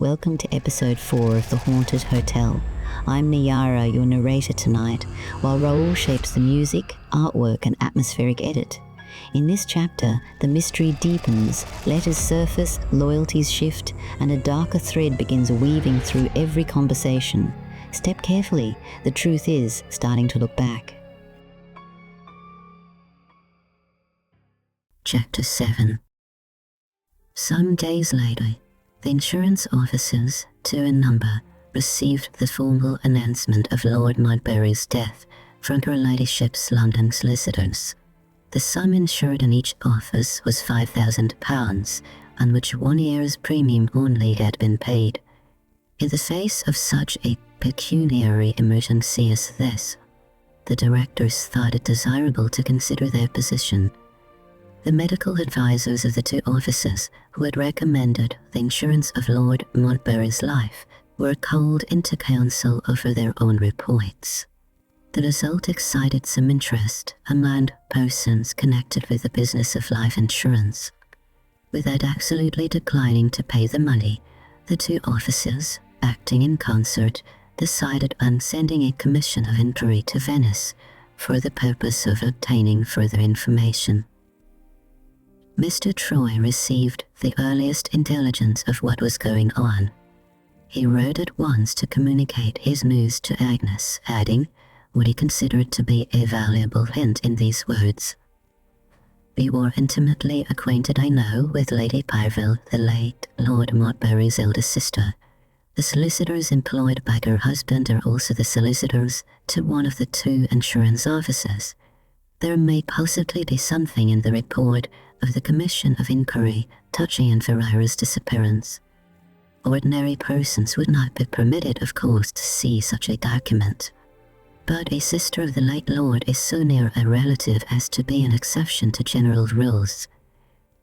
Welcome to episode 4 of The Haunted Hotel. I'm Nayara, your narrator tonight, while Raul shapes the music, artwork and atmospheric edit. In this chapter, the mystery deepens, letters surface, loyalties shift, and a darker thread begins weaving through every conversation. Step carefully, the truth is starting to look back. Chapter 7. Some days later, the insurance officers, 2 in number, received the formal announcement of Lord Montbarry's death from Her Ladyship's London solicitors. The sum insured in each office was £5,000, on which 1 year's premium only had been paid. In the face of such a pecuniary emergency as this, the directors thought it desirable to consider their position. The medical advisors of the 2 officers who had recommended the insurance of Lord Montbarry's life were called into council over their own reports. The result excited some interest among persons connected with the business of life insurance. Without absolutely declining to pay the money, the 2 officers, acting in concert, decided on sending a commission of inquiry to Venice for the purpose of obtaining further information. Mr. Troy received the earliest intelligence of what was going on. He wrote at once to communicate his news to Agnes, adding what he considered to be a valuable hint in these words. "You are intimately acquainted, I know, with Lady Parville, the late Lord Montbarry's eldest sister. The solicitors employed by her husband are also the solicitors to one of the 2 insurance officers. There may possibly be something in the report of the Commission of Inquiry touching on Ferrari's disappearance. Ordinary persons would not be permitted, of course, to see such a document. But a sister of the late Lord is so near a relative as to be an exception to general rules.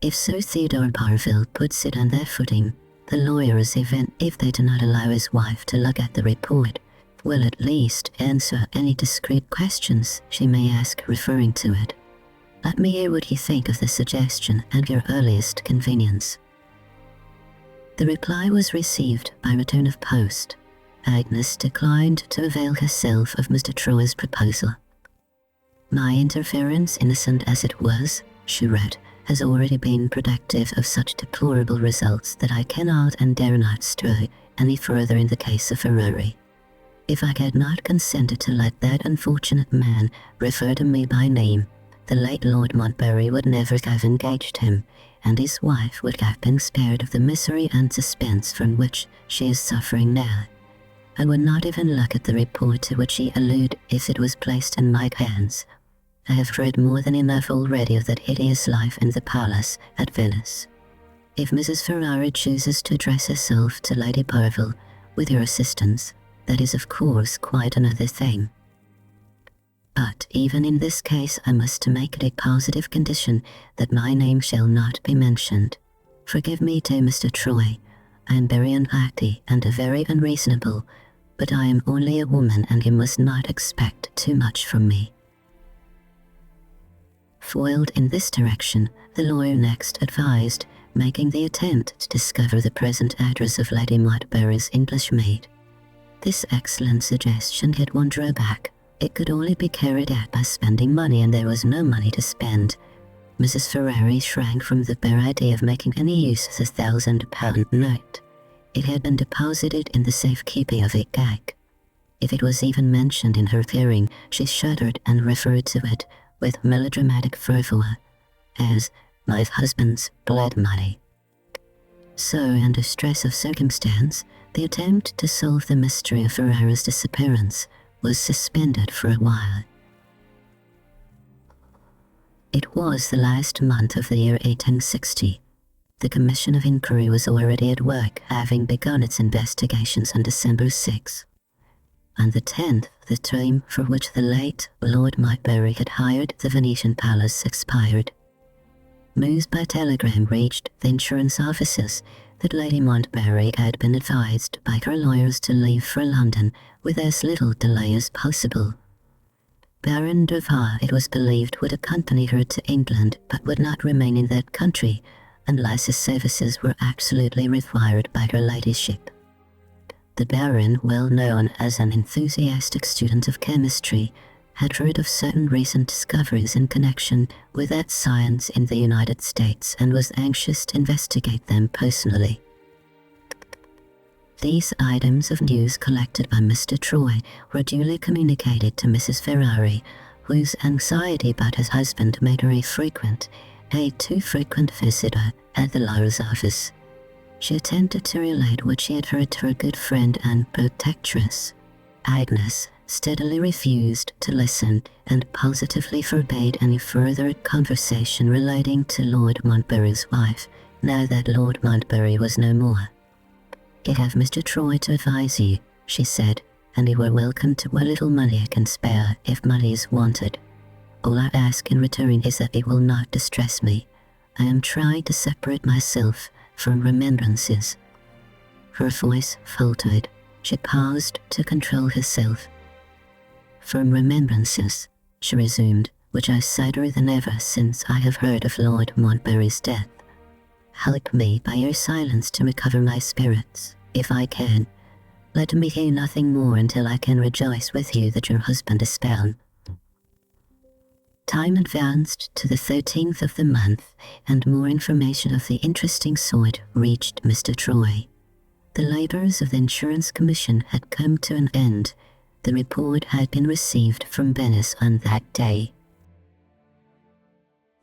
If Sir Theodore Parville puts it on their footing, the lawyers, even if they do not allow his wife to look at the report, will at least answer any discreet questions she may ask referring to it. Let me hear what you think of the suggestion at your earliest convenience." The reply was received by return of post. Agnes declined to avail herself of Mr. Troy's proposal. "My interference, innocent as it was," she wrote, "has already been productive of such deplorable results that I cannot and dare not stray any further in the case of Ferrari. If I had not consented to let that unfortunate man refer to me by name, the late Lord Montbarry would never have engaged him, and his wife would have been spared of the misery and suspense from which she is suffering now. I would not even look at the report to which he alludes if it was placed in my hands. I have read more than enough already of that hideous life in the palace at Venice. If Mrs. Ferrari chooses to address herself to Lady Parville with your assistance, that is of course quite another thing. But even in this case I must make it a positive condition that my name shall not be mentioned. Forgive me, dear Mr. Troy. I am very unhappy and very unreasonable, but I am only a woman and you must not expect too much from me." Foiled in this direction, the lawyer next advised making the attempt to discover the present address of Lady Montbarry's English maid. This excellent suggestion had one drawback. It could only be carried out by spending money, and there was no money to spend. Mrs. Ferrari shrank from the bare idea of making any use of the £1,000 note. It had been deposited in the safekeeping of a gag. If it was even mentioned in her hearing, she shuddered and referred to it with melodramatic fervour as "my husband's blood money." So, under stress of circumstance, the attempt to solve the mystery of Ferrari's disappearance was suspended for a while. It was the last month of the year 1860. The Commission of Inquiry was already at work, having begun its investigations on December 6. On the 10th, the term for which the late Lord Montbarry had hired the Venetian palace expired. News by telegram reached the insurance offices that Lady Montbarry had been advised by her lawyers to leave for London with as little delay as possible. Baron Duval, it was believed, would accompany her to England, but would not remain in that country unless his services were absolutely required by her ladyship. The Baron, well known as an enthusiastic student of chemistry, had heard of certain recent discoveries in connection with that science in the United States and was anxious to investigate them personally. These items of news collected by Mr. Troy were duly communicated to Mrs. Ferrari, whose anxiety about his husband made her a too frequent visitor at the lawyer's office. She attempted to relate what she had heard to her good friend and protectress. Agnes steadily refused to listen and positively forbade any further conversation relating to Lord Montbarry's wife, now that Lord Montbarry was no more. "I have Mr. Troy to advise you," she said, "and you are welcome to what little money I can spare if money is wanted. All I ask in return is that it will not distress me. I am trying to separate myself from remembrances." Her voice faltered. She paused to control herself. "From remembrances," she resumed, "which are sadder than ever since I have heard of Lord Montbarry's death. Help me by your silence to recover my spirits, if I can. Let me hear nothing more until I can rejoice with you that your husband is found." Time advanced to the 13th of the month, and more information of the interesting sort reached Mr. Troy. The labours of the Insurance Commission had come to an end. The report had been received from Venice on that day.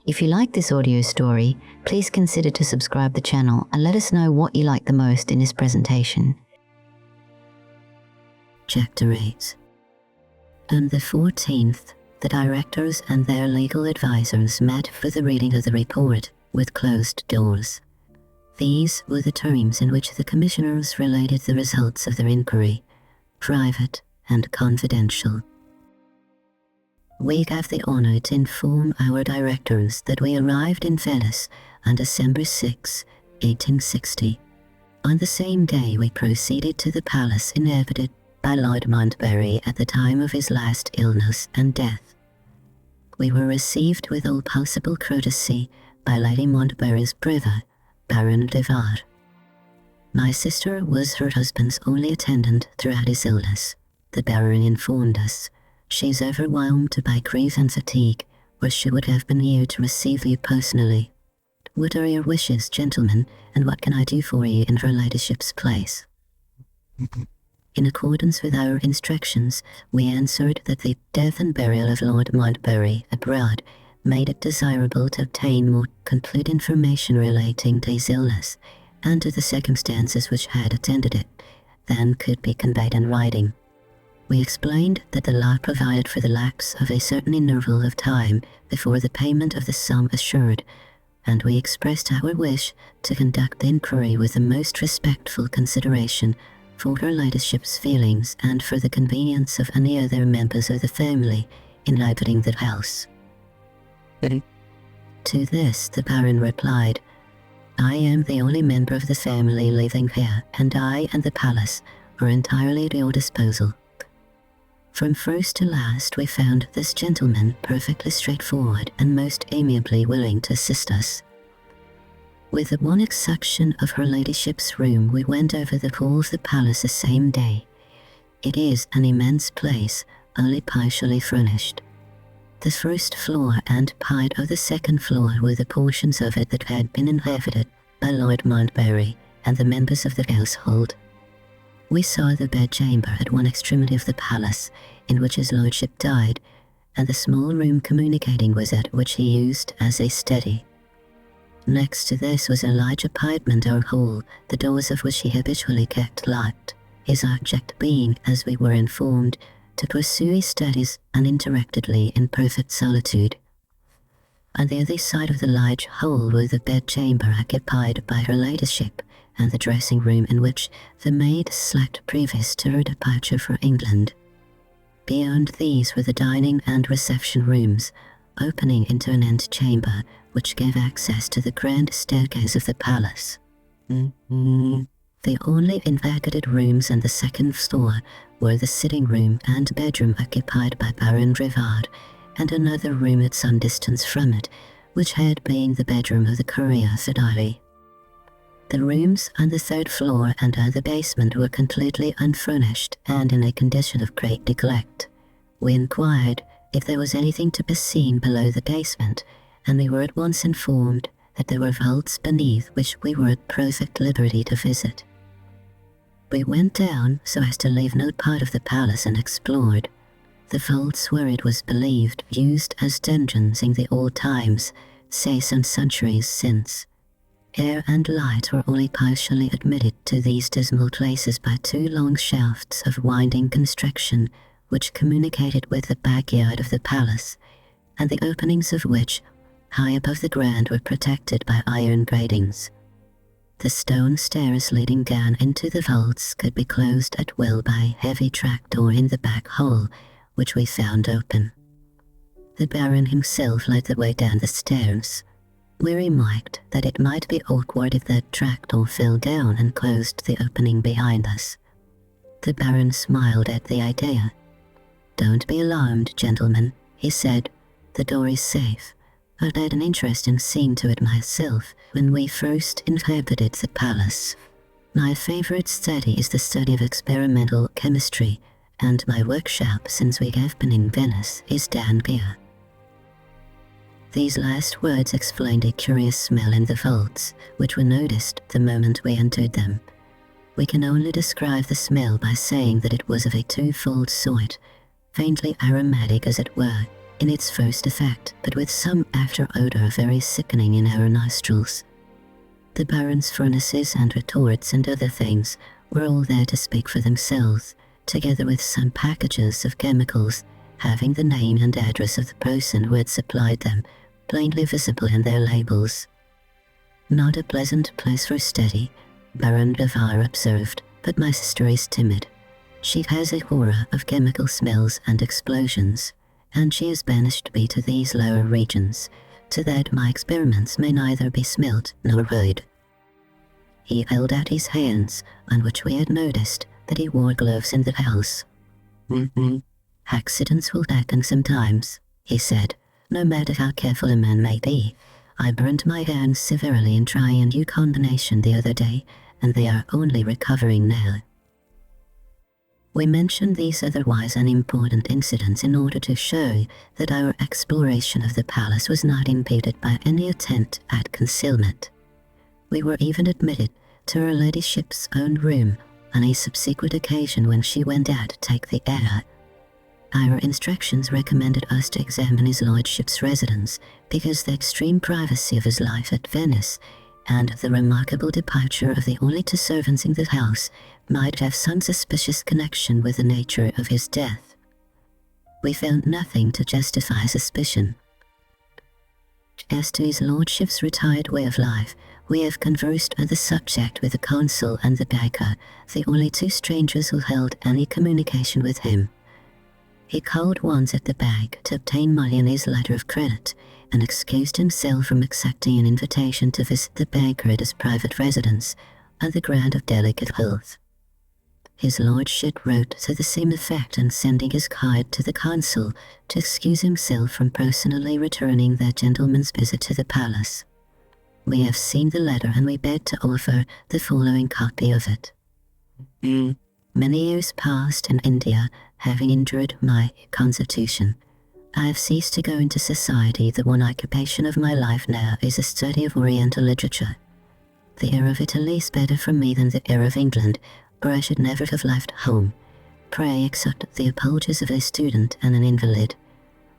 If you like this audio story, please consider to subscribe the channel and let us know what you like the most in this presentation. Chapter 8. On the 14th, the directors and their legal advisers met for the reading of the report with closed doors. These were the terms in which the commissioners related the results of their inquiry: private and confidential. "We have the honour to inform our directors that we arrived in Venice on December 6, 1860. On the same day we proceeded to the palace inhabited by Lord Montbarry at the time of his last illness and death. We were received with all possible courtesy by Lady Montbarry's brother, Baron de Var. My sister was her husband's only attendant throughout his illness. The Baron informed us. She is overwhelmed by grief and fatigue, or she would have been here to receive you personally. What are your wishes, gentlemen, and what can I do for you in her ladyship's place?" In accordance with our instructions, we answered that the death and burial of Lord Montbarry abroad made it desirable to obtain more complete information relating to his illness and to the circumstances which had attended it than could be conveyed in writing. We explained that the law provided for the lapse of a certain interval of time before the payment of the sum assured, and we expressed our wish to conduct the inquiry with the most respectful consideration for her ladyship's feelings and for the convenience of any other members of the family inhabiting the house. To this the Baron replied, "I am the only member of the family living here, and I and the palace are entirely at your disposal." From first to last we found this gentleman perfectly straightforward and most amiably willing to assist us. With the one exception of her ladyship's room, we went over the whole of the palace the same day. It is an immense place, only partially furnished. The first floor and part of the second floor were the portions of it that had been inhabited by Lord Montbarry and the members of the household. We saw the bedchamber at one extremity of the palace, in which his lordship died, and the small room communicating with it which he used as a study. Next to this was a large apartment or hall, the doors of which he habitually kept locked, his object being, as we were informed, to pursue his studies uninterruptedly in perfect solitude. On the other side of the large hall were the bedchamber occupied by her ladyship, and the dressing-room in which the maid slept previous to her departure for England. Beyond these were the dining and reception rooms, opening into an antechamber which gave access to the grand staircase of the palace. The only inhabited rooms on the second floor were the sitting-room and bedroom occupied by Baron de Var, and another room at some distance from it, which had been the bedroom of the Courier Ferrari. The rooms on the third floor and on the basement were completely unfurnished and in a condition of great neglect. We inquired if there was anything to be seen below the basement, and we were at once informed that there were vaults beneath which we were at perfect liberty to visit. We went down so as to leave no part of the palace unexplored. The vaults were, it was believed, used as dungeons in the old times, say some centuries since. Air and light were only partially admitted to these dismal places by two long shafts of winding construction which communicated with the backyard of the palace, and the openings of which, high above the ground, were protected by iron gratings. The stone stairs leading down into the vaults could be closed at will by a heavy trapdoor in the back hall, which we found open. The Baron himself led the way down the stairs. We remarked that it might be awkward if the trapdoor fell down and closed the opening behind us. The Baron smiled at the idea. "Don't be alarmed, gentlemen," he said. "The door is safe. I had an interest in seeing to it myself when we first inhabited the palace. My favorite study is the study of experimental chemistry, and my workshop, since we have been in Venice, is down here." These last words explained a curious smell in the vaults, which we noticed the moment we entered them. We can only describe the smell by saying that it was of a twofold sort, faintly aromatic as it were, in its first effect, but with some after-odor very sickening in our nostrils. The Baron's furnaces and retorts and other things were all there to speak for themselves, together with some packages of chemicals, having the name and address of the person who had supplied them plainly visible in their labels. "Not a pleasant place for study," Baron Navarre observed, "but my sister is timid. She has a horror of chemical smells and explosions, and she has banished me to these lower regions, so that my experiments may neither be smelt nor heard." He held out his hands, on which we had noticed that he wore gloves in the house. "Accidents will happen sometimes," he said, "no matter how careful a man may be. I burned my hands severely in trying a new combination the other day, and they are only recovering now." We mention these otherwise unimportant incidents in order to show that our exploration of the palace was not impeded by any attempt at concealment. We were even admitted to her ladyship's own room on a subsequent occasion when she went out to take the air. Our instructions recommended us to examine his lordship's residence because the extreme privacy of his life at Venice and the remarkable departure of the only two servants in the house might have some suspicious connection with the nature of his death. We found nothing to justify suspicion. As to his lordship's retired way of life, we have conversed on the subject with the consul and the baker, the only two strangers who held any communication with him. He called once at the bank to obtain money in his letter of credit, and excused himself from accepting an invitation to visit the banker at his private residence on the ground of delicate health. His lordship wrote to the same effect, and sending his card to the consul to excuse himself from personally returning that gentleman's visit to the palace. We have seen the letter, and we beg to offer the following copy of it. Many years past in India, having injured my constitution, I have ceased to go into society. The one occupation of my life now is a study of Oriental literature. The air of Italy is better for me than the air of England, or I should never have left home. Pray accept the apologies of a student and an invalid.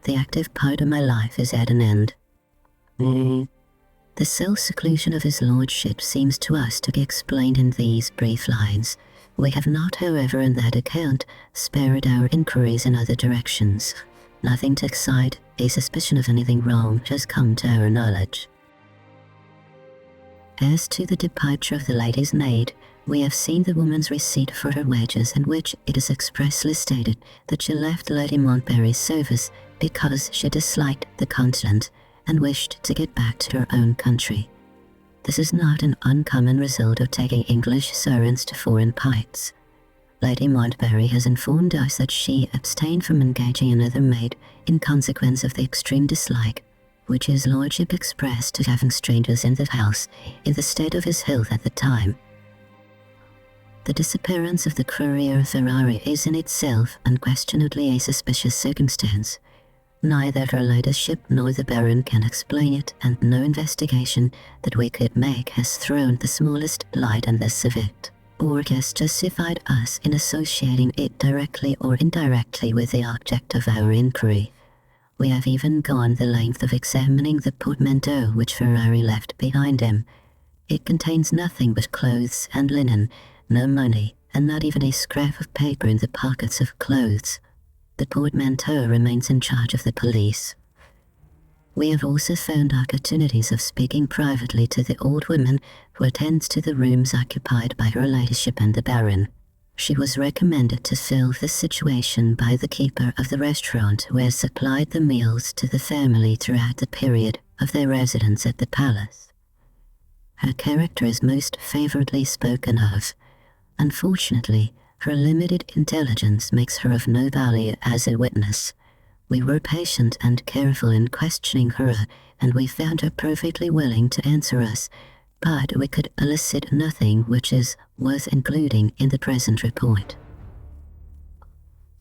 The active part of my life is at an end. The self-seclusion of his lordship seems to us to be explained in these brief lines. We have not, however, on that account, spared our inquiries in other directions. Nothing to excite a suspicion of anything wrong has come to our knowledge. As to the departure of the lady's maid, we have seen the woman's receipt for her wages, in which it is expressly stated that she left Lady Montbarry's service because she disliked the continent and wished to get back to her own country. This is not an uncommon result of taking English servants to foreign parts. Lady Montbarry has informed us that she abstained from engaging another maid in consequence of the extreme dislike which his lordship expressed to having strangers in the house in the state of his health at the time. The disappearance of the Courier Ferrari is in itself unquestionably a suspicious circumstance. Neither her ladyship nor the Baron can explain it, and no investigation that we could make has thrown the smallest light on this event, or has justified us in associating it directly or indirectly with the object of our inquiry. We have even gone the length of examining the portmanteau which Ferrari left behind him. It contains nothing but clothes and linen, no money, and not even a scrap of paper in the pockets of clothes. The portmanteau remains in charge of the police. We have also found opportunities of speaking privately to the old woman who attends to the rooms occupied by her ladyship and the Baron. She was recommended to fill this situation by the keeper of the restaurant who has supplied the meals to the family throughout the period of their residence at the palace. Her character is most favourably spoken of. Unfortunately, her limited intelligence makes her of no value as a witness. We were patient and careful in questioning her, and we found her perfectly willing to answer us, but we could elicit nothing which is worth including in the present report.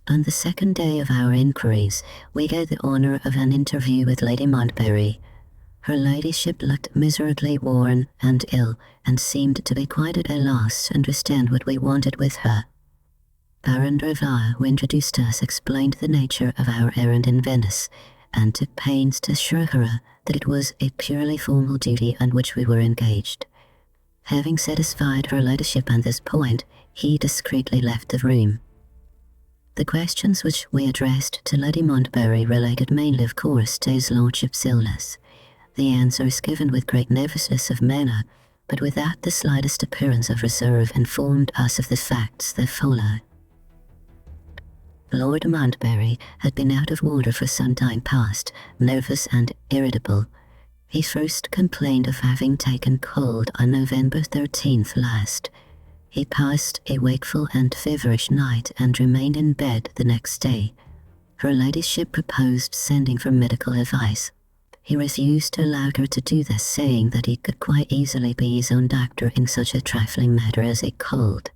On the second day of our inquiries, we had the honour of an interview with Lady Montbarry. Her ladyship looked miserably worn and ill, and seemed to be quite at a loss to understand what we wanted with her. Baron Raul, who introduced us, explained the nature of our errand in Venice, and took pains to assure her that it was a purely formal duty on which we were engaged. Having satisfied her ladyship on this point, he discreetly left the room. The questions which we addressed to Lady Montbarry related mainly, of course, to his lordship's illness. The answers, given with great nervousness of manner, but without the slightest appearance of reserve, informed us of the facts that follow. Lord Montbarry had been out of order for some time past, nervous and irritable. He first complained of having taken cold on November 13th last. He passed a wakeful and feverish night and remained in bed the next day. Her ladyship proposed sending for medical advice. He refused to allow her to do this, saying that he could quite easily be his own doctor in such a trifling matter as a cold.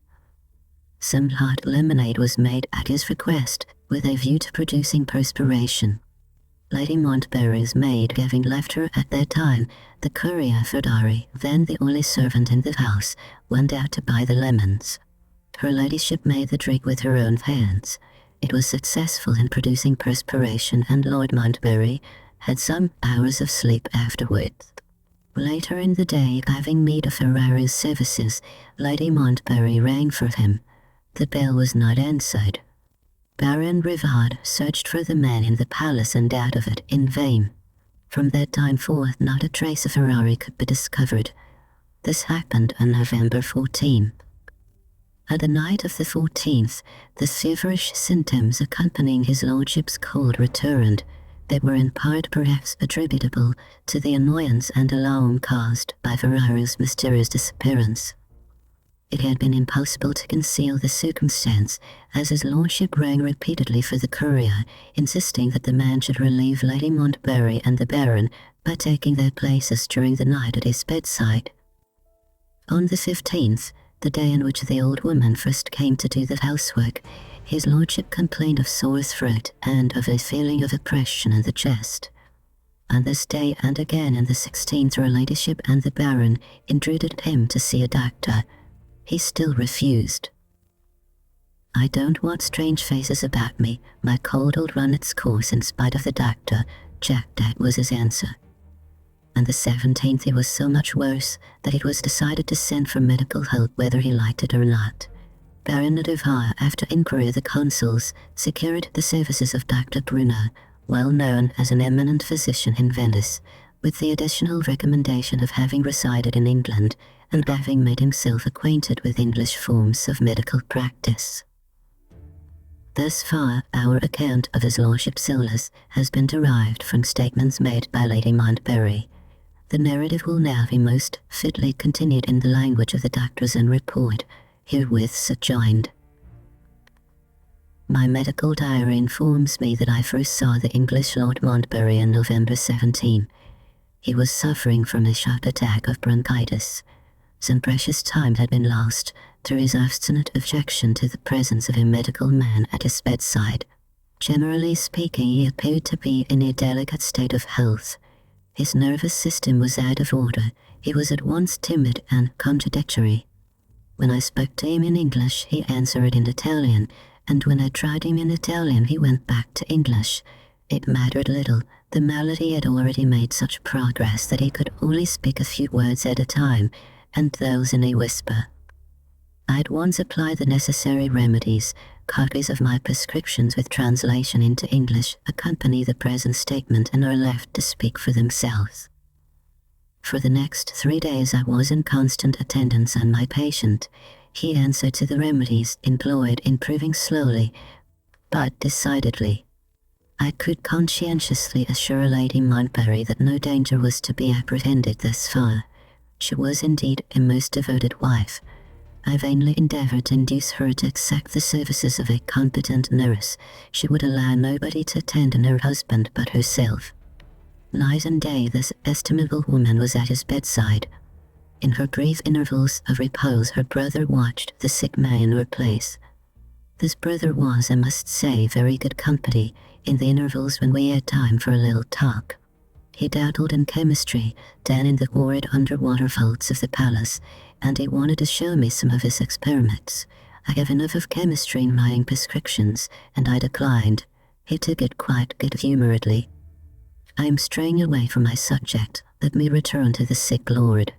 Some hot lemonade was made at his request, with a view to producing perspiration. Lady Montbarry's maid having left her at that time, the Courier Ferrari, then the only servant in the house, went out to buy the lemons. Her ladyship made the drink with her own hands. It was successful in producing perspiration, and Lord Montbarry had some hours of sleep afterwards. Later in the day, having need of Ferrari's services, Lady Montbarry rang for him. The bell was not answered. Baron Raul searched for the man in the palace and out of it in vain. From that time forth, not a trace of Ferrari could be discovered. This happened on November 14. On the night of the 14th, the feverish symptoms accompanying his lordship's cold returned. They were in part perhaps attributable to the annoyance and alarm caused by Ferrari's mysterious disappearance. It had been impossible to conceal the circumstance, as his lordship rang repeatedly for the courier, insisting that the man should relieve Lady Montbarry and the Baron by taking their places during the night at his bedside. On the 15th, the day on which the old woman first came to do the housework, his lordship complained of sore throat and of a feeling of oppression in the chest. On this day and again on the 16th, her ladyship and the Baron entreated him to see a doctor. He still refused. "I don't want strange faces about me. My cold will run its course in spite of the doctor," that was his answer. On the 17th he was so much worse that it was decided to send for medical help whether he liked it or not. Baron Raul, after inquiry of the consuls, secured the services of Dr. Bruno, well known as an eminent physician in Venice, with the additional recommendation of having resided in England and having made himself acquainted with English forms of medical practice. Thus far, our account of his lordship's illness has been derived from statements made by Lady Montbarry. The narrative will now be most fitly continued in the language of the doctor's own report, herewith subjoined. My medical diary informs me that I first saw the English Lord Montbarry on November 17. He was suffering from a sharp attack of bronchitis. Some precious time had been lost through his obstinate objection to the presence of a medical man at his bedside. Generally speaking, he appeared to be in a delicate state of health. His nervous system was out of order. He was at once timid and contradictory. When I spoke to him in English, he answered in Italian, and when I tried him in Italian, he went back to English. It mattered little. The malady had already made such progress that he could only speak a few words at a time, and those in a whisper. I at once applied the necessary remedies. Copies of my prescriptions with translation into English accompany the present statement and are left to speak for themselves. For the next 3 days I was in constant attendance on my patient. He answered to the remedies employed, improving slowly, but decidedly. I could conscientiously assure Lady Montbarry that no danger was to be apprehended thus far. She was indeed a most devoted wife. I vainly endeavoured to induce her to accept the services of a competent nurse. She would allow nobody to attend on her husband but herself. Night and day this estimable woman was at his bedside. In her brief intervals of repose, her brother watched the sick man in her place. This brother was, I must say, very good company in the intervals when we had time for a little talk. He dabbled in chemistry down in the horrid underwater vaults of the palace, and he wanted to show me some of his experiments. I have enough of chemistry in my prescriptions, and I declined. He took it quite good-humouredly. I am straying away from my subject. Let me return to the sick lord.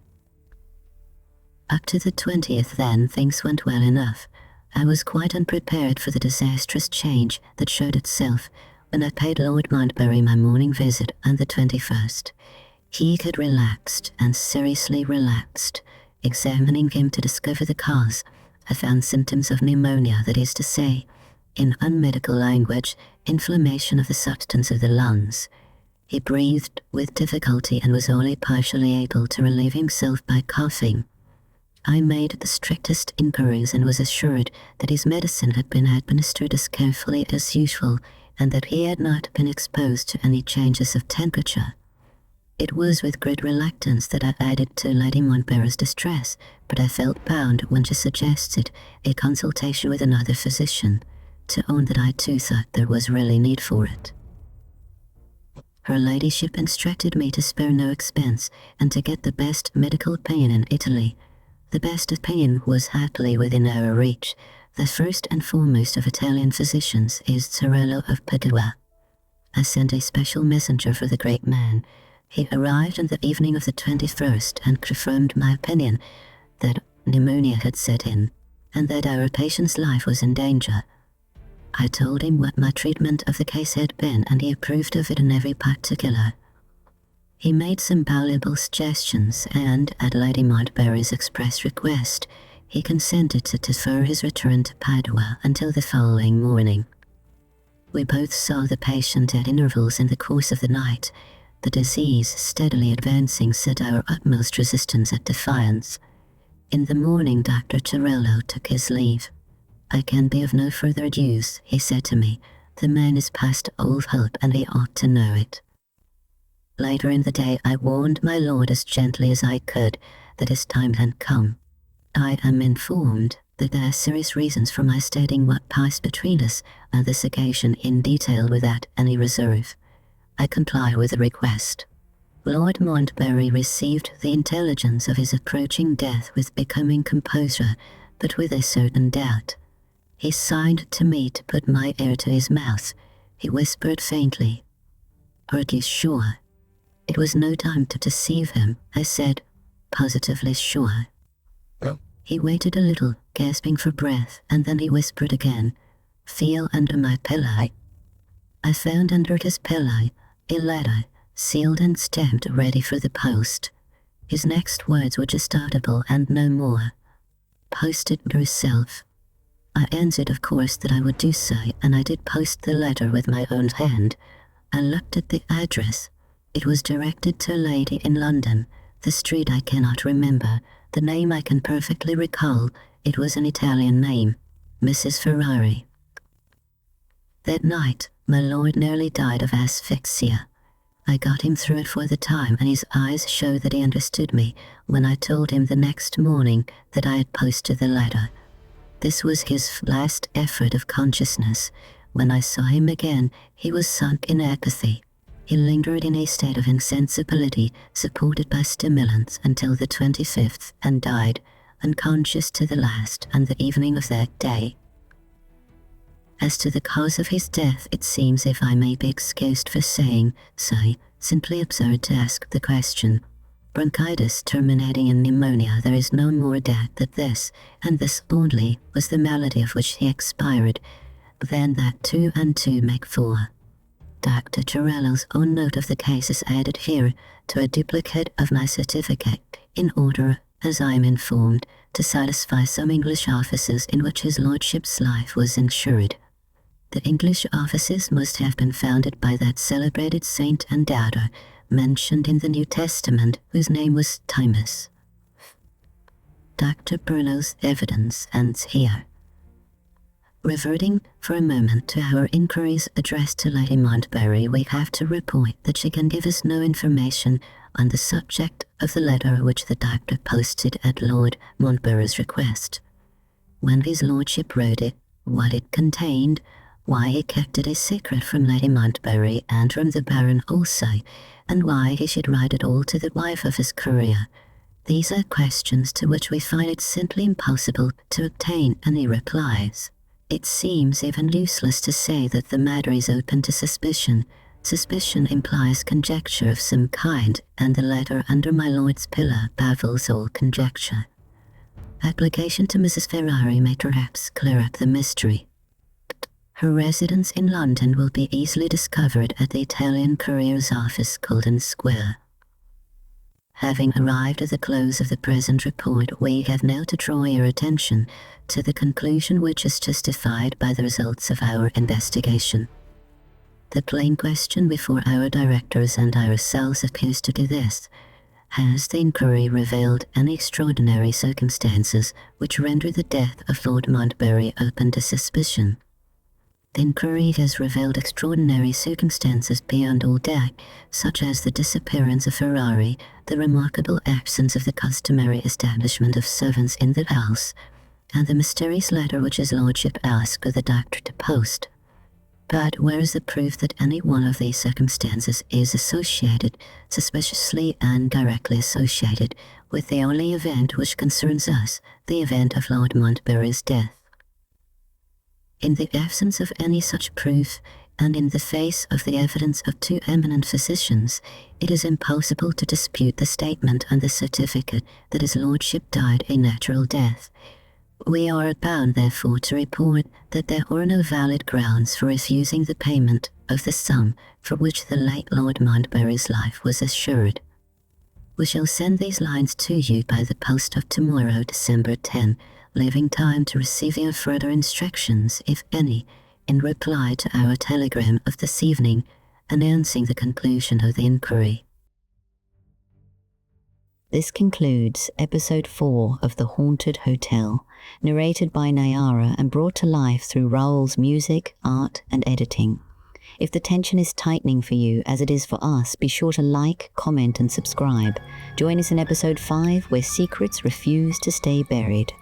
Up to the 20th, then, things went well enough. I was quite unprepared for the disastrous change that showed itself when I paid Lord Montbarry my morning visit on the 21st. He had relaxed, and seriously relaxed. Examining him to discover the cause, I found symptoms of pneumonia, that is to say, in unmedical language, inflammation of the substance of the lungs. He breathed with difficulty and was only partially able to relieve himself by coughing. I made the strictest inquiries and was assured that his medicine had been administered as carefully as usual and that he had not been exposed to any changes of temperature. It was with great reluctance that I added to Lady Montbarry's distress, but I felt bound, when she suggested a consultation with another physician, to own that I too thought there was really need for it. Her ladyship instructed me to spare no expense and to get the best medical opinion in Italy. The best opinion was happily within our reach. The first and foremost of Italian physicians is Raul of Padua. I sent a special messenger for the great man. He arrived on the evening of the 21st and confirmed my opinion that pneumonia had set in, and that our patient's life was in danger. I told him what my treatment of the case had been, and he approved of it in every particular. He made some valuable suggestions, and, at Lady Montbarry's express request, he consented to defer his return to Padua until the following morning. We both saw the patient at intervals in the course of the night. The disease, steadily advancing, set our utmost resistance at defiance. In the morning, Dr. Torello took his leave. "I can be of no further use," he said to me. "The man is past all hope, and he ought to know it." Later in the day, I warned my lord as gently as I could that his time had come. I am informed that there are serious reasons for my stating what passed between us on this occasion in detail without any reserve. I comply with the request. Lord Montbarry received the intelligence of his approaching death with becoming composure, but with a certain doubt. He signed to me to put my ear to his mouth. He whispered faintly, "Are you sure?" It was no time to deceive him. I said, "Positively sure." He waited a little, gasping for breath, and then he whispered again, "Feel under my pillow." I found under his pillow a letter, sealed and stamped, ready for the post. His next words were just audible and no more. "Post it yourself." I answered, of course, that I would do so, and I did post the letter with my own hand. I looked at the address. It was directed to a lady in London. The street I cannot remember. The name I can perfectly recall. It was an Italian name, Mrs. Ferrari. That night, my lord nearly died of asphyxia. I got him through it for the time, and his eyes showed that he understood me when I told him the next morning that I had posted the letter. This was his last effort of consciousness. When I saw him again, he was sunk in apathy. He lingered in a state of insensibility, supported by stimulants, until the 25th, and died, unconscious to the last, and the evening of that day. As to the cause of his death, it seems, if I may be excused for saying so, simply absurd to ask the question. Bronchitis terminating in pneumonia, there is no more doubt that this, and this only, was the malady of which he expired, than that 2 and 2 make 4. Dr. Torello's own note of the case is added here to a duplicate of my certificate, in order, as I am informed, to satisfy some English offices in which his lordship's life was insured. The English offices must have been founded by that celebrated saint and doubter mentioned in the New Testament, whose name was Timus. Dr. Brunel's evidence ends here. Reverting for a moment to our inquiries addressed to Lady Montbarry, we have to report that she can give us no information on the subject of the letter which the doctor posted at Lord Montbarry's request. When his lordship wrote it, what it contained, why he kept it a secret from Lady Montbarry and from the Baron also, and why he should write it all to the wife of his courier. These are questions to which we find it simply impossible to obtain any replies. It seems even useless to say that the matter is open to suspicion. Suspicion implies conjecture of some kind, and the letter under my lord's pillar baffles all conjecture. Application to Mrs. Ferrari may perhaps clear up the mystery. Her residence in London will be easily discovered at the Italian Courier's office, Golden Square. Having arrived at the close of the present report, we have now to draw your attention to the conclusion which is justified by the results of our investigation. The plain question before our directors and ourselves appears to be this: has the inquiry revealed any extraordinary circumstances which render the death of Lord Montbarry open to suspicion? The inquiry has revealed extraordinary circumstances beyond all doubt, such as the disappearance of Ferrari, the remarkable absence of the customary establishment of servants in the house, and the mysterious letter which his lordship asked the doctor to post. But where is the proof that any one of these circumstances is associated, suspiciously and directly associated, with the only event which concerns us, the event of Lord Montbarry's death? In the absence of any such proof, and in the face of the evidence of 2 eminent physicians, it is impossible to dispute the statement and the certificate that his lordship died a natural death. We are bound, therefore, to report that there are no valid grounds for refusing the payment of the sum for which the late Lord Montbarry's life was assured. We shall send these lines to you by the post of tomorrow, December 10, leaving time to receive your further instructions, if any, in reply to our telegram of this evening, announcing the conclusion of the inquiry. This concludes episode 4 of The Haunted Hotel, narrated by Nayara and brought to life through Raul's music, art, and editing. If the tension is tightening for you, as it is for us, be sure to like, comment, and subscribe. Join us in episode 5, where secrets refuse to stay buried.